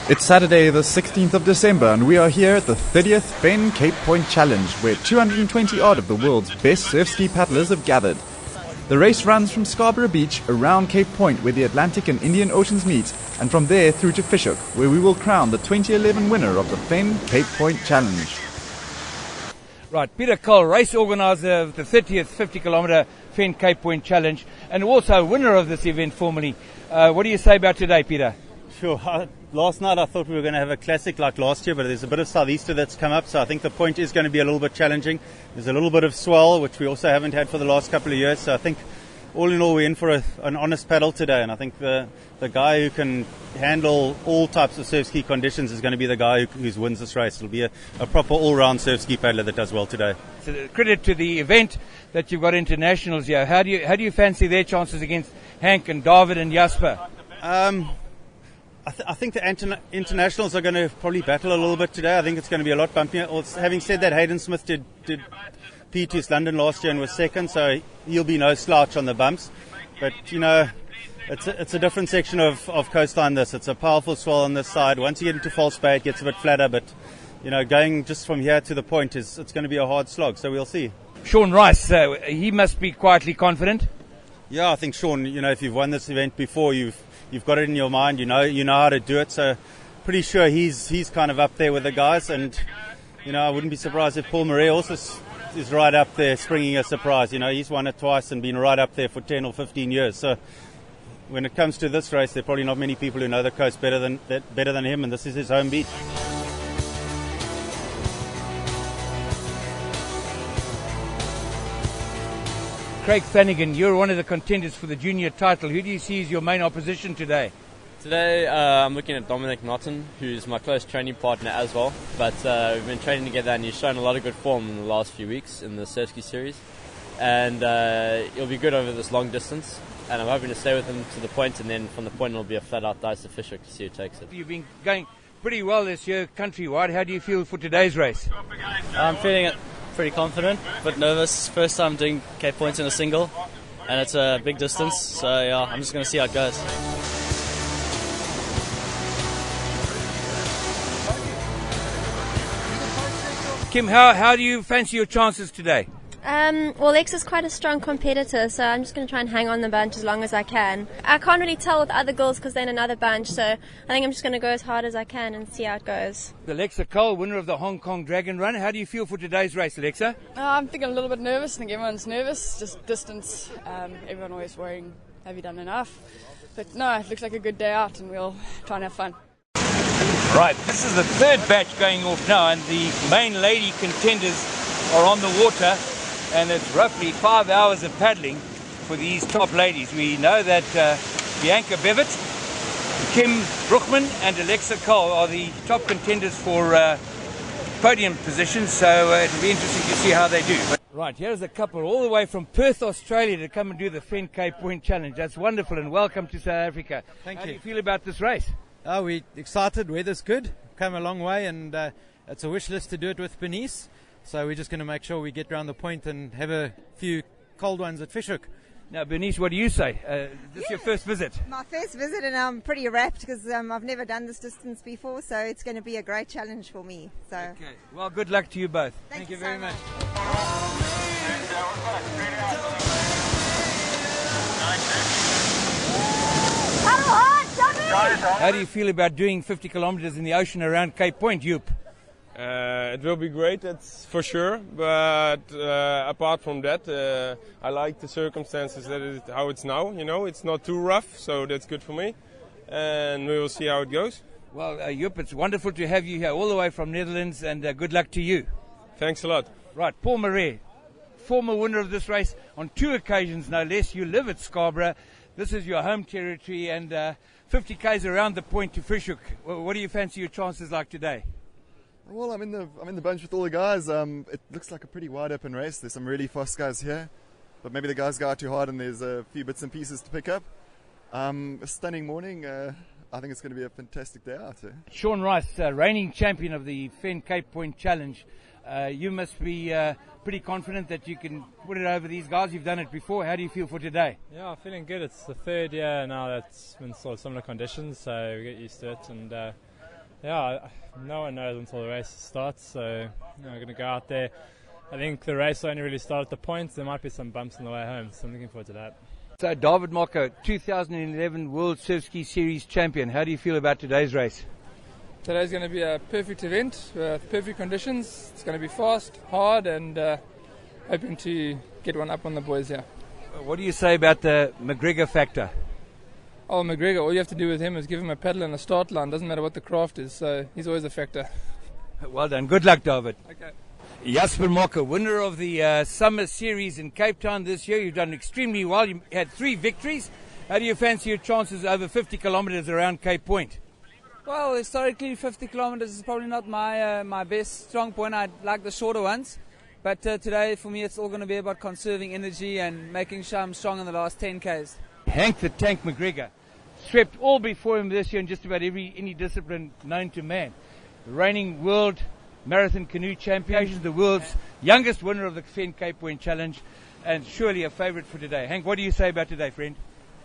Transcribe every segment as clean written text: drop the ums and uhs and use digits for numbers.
It's Saturday the 16th of December and we are here at the 30th Fenn Cape Point Challenge where 220 odd of the world's best surfski paddlers have gathered. The race runs from Scarborough Beach around Cape Point where the Atlantic and Indian Oceans meet and from there through to Fish Hook where we will crown the 2011 winner of the Fenn Cape Point Challenge. Right, Peter Cole, race organiser of the 30th 50-kilometre Fenn Cape Point Challenge and also winner of this event formerly. What do you say about today, Peter? Sure. Last night I thought we were going to have a classic like last year, but there's a bit of southeaster that's come up, so I think the point is going to be a little bit challenging. There's a little bit of swell, which we also haven't had for the last couple of years, so I think all in all we're in for an honest paddle today, and I think the guy who can handle all types of surf ski conditions is going to be the guy who wins this race. It'll be a proper all-round surf ski paddler that does well today. So credit to the event that you've got internationals here. How do you fancy their chances against Hank and David and Jasper? I think the internationals are going to probably battle a little bit today. I think it's going to be a lot bumpier. Having said that, Hayden Smith did PTS London last year and was second, so he'll be no slouch on the bumps. But, you know, it's a different section of coastline this. It's a powerful swell on this side. Once you get into False Bay, it gets a bit flatter, but, you know, going just from here to the point, it's going to be a hard slog, so we'll see. Sean Rice, he must be quietly confident. Yeah, I think, Sean, you know, if you've won this event before, you've got it in your mind, you know how to do it, so pretty sure he's kind of up there with the guys, and you know I wouldn't be surprised if Paul Murray also is right up there springing a surprise. You know, he's won it twice and been right up there for 10 or 15 years, so when it comes to this race there are probably not many people who know the coast better than him, and this is his home beach. Craig Flannigan, you're one of the contenders for the junior title. Who do you see as your main opposition today? Today I'm looking at Dominic Nott, who's my close training partner as well. But we've been training together and he's shown a lot of good form in the last few weeks in the Surfski series. And it'll be good over this long distance. And I'm hoping to stay with him to the point, and then from the point it'll be a flat-out dice to Fish Hook to see who takes it. You've been going pretty well this year countrywide. How do you feel for today's race? I'm feeling it. Pretty confident, but nervous. First time doing Cape Point in a single, and it's a big distance, so yeah, I'm just going to see how it goes. Kim, how do you fancy your chances today? Well, Lex is quite a strong competitor, so I'm just going to try and hang on the bunch as long as I can. I can't really tell with other girls because they're in another bunch, so I think I'm just going to go as hard as I can and see how it goes. Alexa Cole, winner of the Hong Kong Dragon Run. How do you feel for today's race, Alexa? I'm thinking a little bit nervous. I think everyone's nervous, just distance. Everyone always worrying, have you done enough? But no, it looks like a good day out and we'll try and have fun. Right, this is the third batch going off now, and the main lady contenders are on the water. And it's roughly 5 hours of paddling for these top ladies. We know that Bianca Bevitt, Kim Brugmann and Alexa Cole are the top contenders for podium positions, so it'll be interesting to see how they do. Right, here's a couple all the way from Perth, Australia to come and do the Fenn Cape Point Challenge. That's wonderful, and welcome to South Africa. Thank you. How do you feel about this race? Oh, we're excited. Weather's good. Come a long way, and it's a wish list to do it with Bernice. So we're just going to make sure we get round the point and have a few cold ones at Fish Hook. Now, Bernice, what do you say? This is your first visit? My first visit, and I'm pretty rapt because I've never done this distance before, so it's going to be a great challenge for me. So. Okay. Well, good luck to you both. Thank you so very much. How do you feel about doing 50 kilometers in the ocean around Cape Point, Joep? It will be great, that's for sure, but apart from that, I like the circumstances how it's now, you know, it's not too rough, so that's good for me, and we will see how it goes. Well, Joep, it's wonderful to have you here all the way from Netherlands, and good luck to you. Thanks a lot. Right, Paul Murray, former winner of this race on 2 occasions, no less. You live at Scarborough, this is your home territory, and 50 k's around the point to Fish Hook. What do you fancy your chances like today? Well, I'm in the bunch with all the guys. It looks like a pretty wide open race. There's some really fast guys here, but maybe the guys go out too hard and there's a few bits and pieces to pick up. A stunning morning. I think it's going to be a fantastic day out. Sean Rice, reigning champion of the Fenn Cape Point Challenge. You must be pretty confident that you can put it over these guys. You've done it before. How do you feel for today? Yeah, I'm feeling good. It's the third year now that's been sort of similar conditions, so we get used to it, and Yeah, no one knows until the race starts, so I'm going to go out there. I think the race will only really start at the points. There might be some bumps on the way home, so I'm looking forward to that. So David Mocko, 2011 World Surfski Series champion. How do you feel about today's race? Today's going to be a perfect event with perfect conditions. It's going to be fast, hard, and hoping to get one up on the boys here. What do you say about the McGregor factor? Oh, McGregor, all you have to do with him is give him a paddle and a start line. Doesn't matter what the craft is, so he's always a factor. Well done. Good luck, David. Okay. Jasper MockéV, winner of the Summer Series in Cape Town this year. You've done extremely well. You had 3 victories. How do you fancy your chances over 50 kilometres around Cape Point? Well, historically, 50 kilometres is probably not my best strong point. I like the shorter ones. But today, for me, it's all going to be about conserving energy and making sure I'm strong in the last 10 Ks. Hank the Tank McGregor swept all before him this year in just about any discipline known to man. The reigning world marathon canoe champion, the world's youngest winner of the Fenn Cape Point Challenge, and surely a favourite for today. Hank, what do you say about today, friend?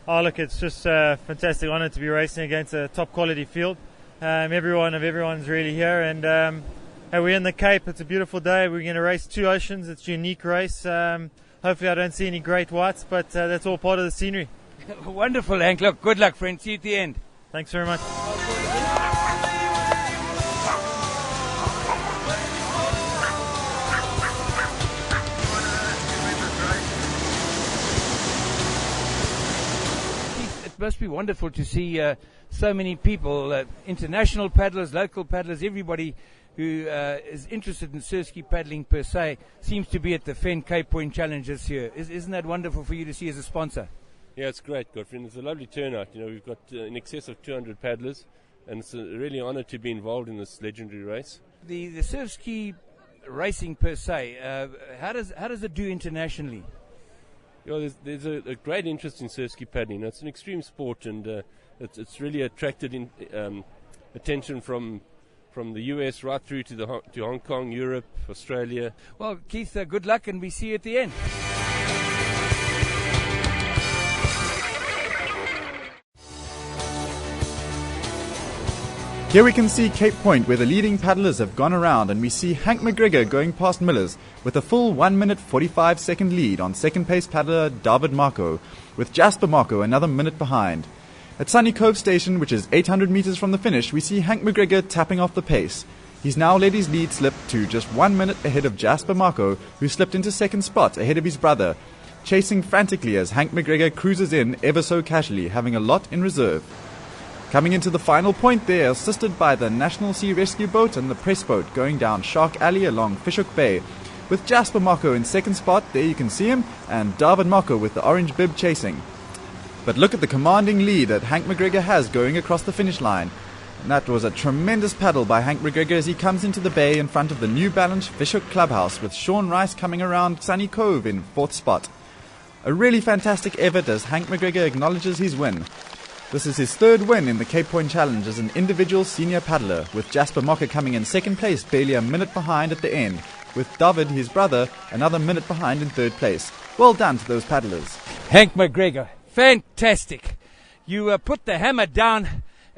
Oh, look, it's just a fantastic honour to be racing against a top quality field. Everyone's really here, and we're in the Cape. It's a beautiful day. We're going to race 2 oceans. It's a unique race. Hopefully I don't see any great whites, but that's all part of the scenery. Wonderful, Hank. Look, good luck, friend. See you at the end. Thanks very much. It must be wonderful to see so many people, international paddlers, local paddlers, everybody who is interested in Surfski paddling per se, seems to be at the Fenn Cape Point Challenge this year. Isn't that wonderful for you to see as a sponsor? Yeah, it's great, Godfrey. It's a lovely turnout. You know, we've got in excess of 200 paddlers, and it's a really honour to be involved in this legendary race. The Surfski racing per se, how does it do internationally? You know, there's a great interest in Surfski paddling. It's an extreme sport, and it's really attracted attention from the US right through to Hong Kong, Europe, Australia. Well, Keith, good luck, and we see you at the end. Here we can see Cape Point, where the leading paddlers have gone around, and we see Hank McGregor going past Millers with a full 1 minute 45 second lead on second place paddler David Mocko, with Jasper MockéV another minute behind. At Sunny Cove Station, which is 800 metres from the finish, we see Hank McGregor tapping off the pace. He's now let his lead slip to just 1 minute ahead of Jasper MockéV, who slipped into second spot ahead of his brother, chasing frantically as Hank McGregor cruises in ever so casually, having a lot in reserve. Coming into the final point, they are assisted by the National Sea Rescue Boat and the press boat going down Shark Alley along Fishhook Bay. With Jasper MockéV in second spot, there you can see him, and David MockéV with the orange bib chasing. But look at the commanding lead that Hank McGregor has going across the finish line. And that was a tremendous paddle by Hank McGregor as he comes into the bay in front of the New Balance Fishhook Clubhouse, with Sean Rice coming around Sunny Cove in fourth spot. A really fantastic effort as Hank McGregor acknowledges his win. This is his third win in the Cape Point Challenge as an individual senior paddler, with Jasper MockéV coming in second place, barely a minute behind at the end, with David, his brother, another minute behind in third place. Well done to those paddlers. Hank McGregor, fantastic. You put the hammer down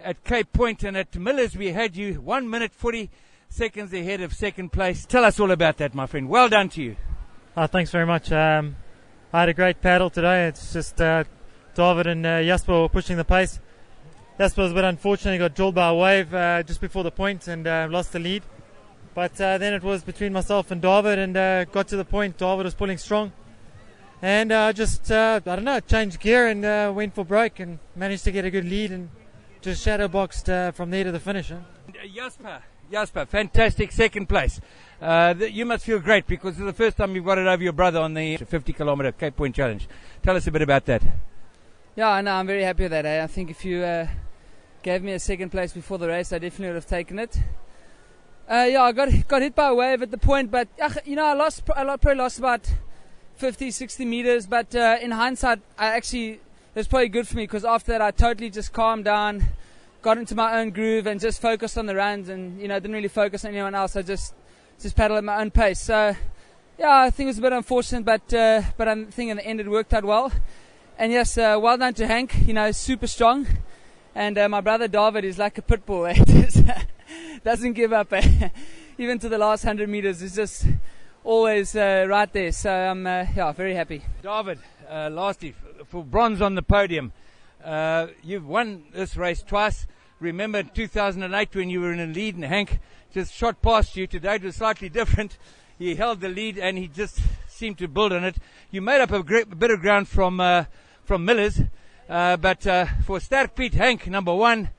at Cape Point, and at Millers we had you 1 minute 40 seconds ahead of second place. Tell us all about that, my friend. Well done to you. Thanks very much. I had a great paddle today. It's just David and Jasper were pushing the pace. Jasper was a bit unfortunate. He got drilled by a wave just before the point and lost the lead. But then it was between myself and David, and got to the point. David was pulling strong. And changed gear and went for broke and managed to get a good lead and just shadow boxed from there to the finish. Jasper, fantastic second place. You must feel great because it's the first time you've got it over your brother on the 50-kilometre Cape Point Challenge. Tell us a bit about that. Yeah, no, I'm very happy with that. I think if you gave me a second place before the race, I definitely would have taken it. I got hit by a wave at the point, but I probably lost about 50, 60 meters. But in hindsight, it was probably good for me because after that, I totally just calmed down, got into my own groove, and just focused on the runs, and didn't really focus on anyone else. I just paddled at my own pace. So I think it was a bit unfortunate, but I think in the end it worked out well. And yes, well done to Hank. Super strong. And my brother David is like a pit bull. Doesn't give up. Even to the last 100 meters, he's just always right there. So I'm very happy. David, lastly, for bronze on the podium, you've won this race twice. Remember 2008 when you were in the lead and Hank just shot past you. Today it was slightly different. He held the lead and he just seemed to build on it. You made up a bit of ground from Miller's, but for Sterk Piet, Hank number 1,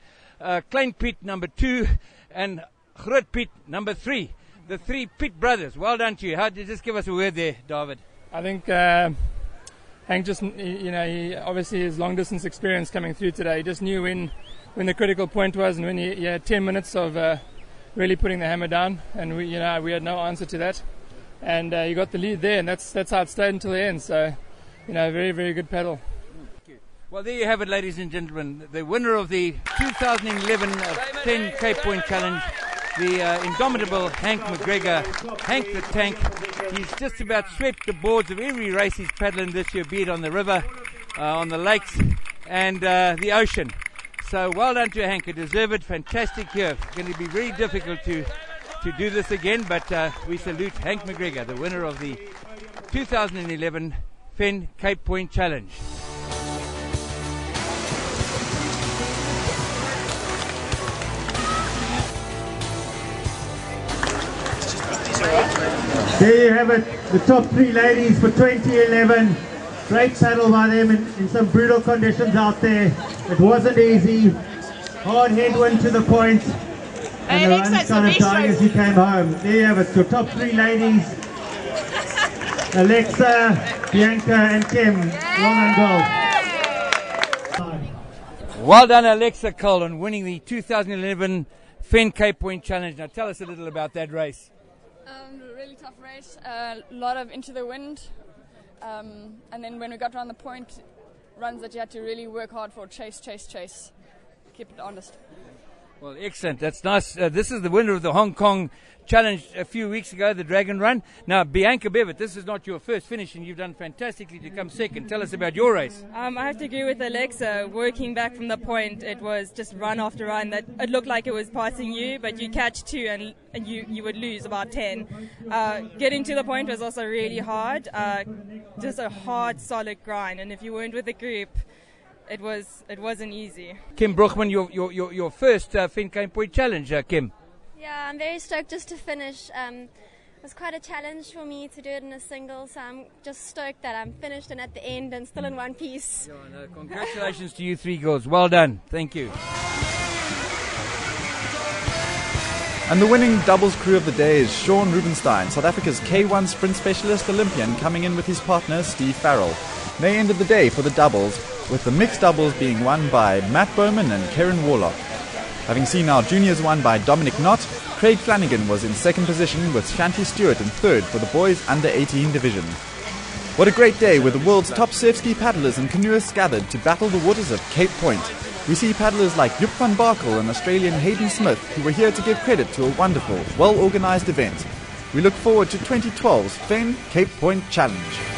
Klein Piet number 2, and Groot Piet number 3. The 3 Piet brothers. Well done to you. How did you just give us a word there, David? I think Hank just, he obviously his long distance experience coming through today. He just knew when the critical point was, and when he had 10 minutes of really putting the hammer down, and we had no answer to that, and he got the lead there, and that's how it stayed until the end. So, very, very good paddle. Well, there you have it, ladies and gentlemen. The winner of the 2011 Fenn Cape Point Challenge, the indomitable Hank McGregor, Hank the Tank. He's just about swept the boards of every race he's paddling this year, be it on the river, on the lakes, and the ocean. So well done to Hank, a deserved, fantastic year. It's going to be very difficult to do this again, but we salute Hank McGregor, the winner of the 2011 Fenn Cape Point Challenge. There you have it, the top 3 ladies for 2011. Great paddle by them in some brutal conditions out there. It wasn't easy. Hard headwind to the point. And the runs kind of dying as you came home. There you have it, your top 3 ladies. Alexa, Bianca and Kim. Well done, girls. Well done, Alexa Cole, on winning the 2011 Fenn Cape Point Challenge. Now tell us a little about that race. Really tough race, a lot of into the wind, and then when we got around the point, runs that you had to really work hard for, chase, keep it honest. Well, excellent, that's nice. This is the winner of the Hong Kong Challenge a few weeks ago, the Dragon Run. Now, Bianca Bevitt, this is not your first finish, and you've done fantastically to come second. Tell us about your race. I have to agree with Alexa. Working back from the point, it was just run after run. That it looked like it was passing you, but you catch 2 and you would lose about 10. Getting to the point was also really hard. Just a hard, solid grind, and if you weren't with the group, it wasn't easy. Kim Brugmann, your first Fenn Cape Point Challenge, Kim. Yeah, I'm very stoked just to finish. It was quite a challenge for me to do it in a single, so I'm just stoked that I'm finished and at the end and still in one piece. Yeah, no, congratulations to you 3 girls. Well done. Thank you. And the winning doubles crew of the day is Sean Rubenstein, South Africa's K1 sprint specialist Olympian, coming in with his partner Steve Farrell. They ended the day for the doubles, with the mixed doubles being won by Matt Bowman and Karen Warlock. Having seen our juniors won by Dominic Nott, Craig Flannigan was in second position with Shanti Stewart in third for the boys under 18 division. What a great day with the world's top surfski paddlers and canoeists gathered to battle the waters of Cape Point. We see paddlers like Joep van Bakel and Australian Hayden Smith who were here to give credit to a wonderful, well-organised event. We look forward to 2012's Fenn Cape Point Challenge.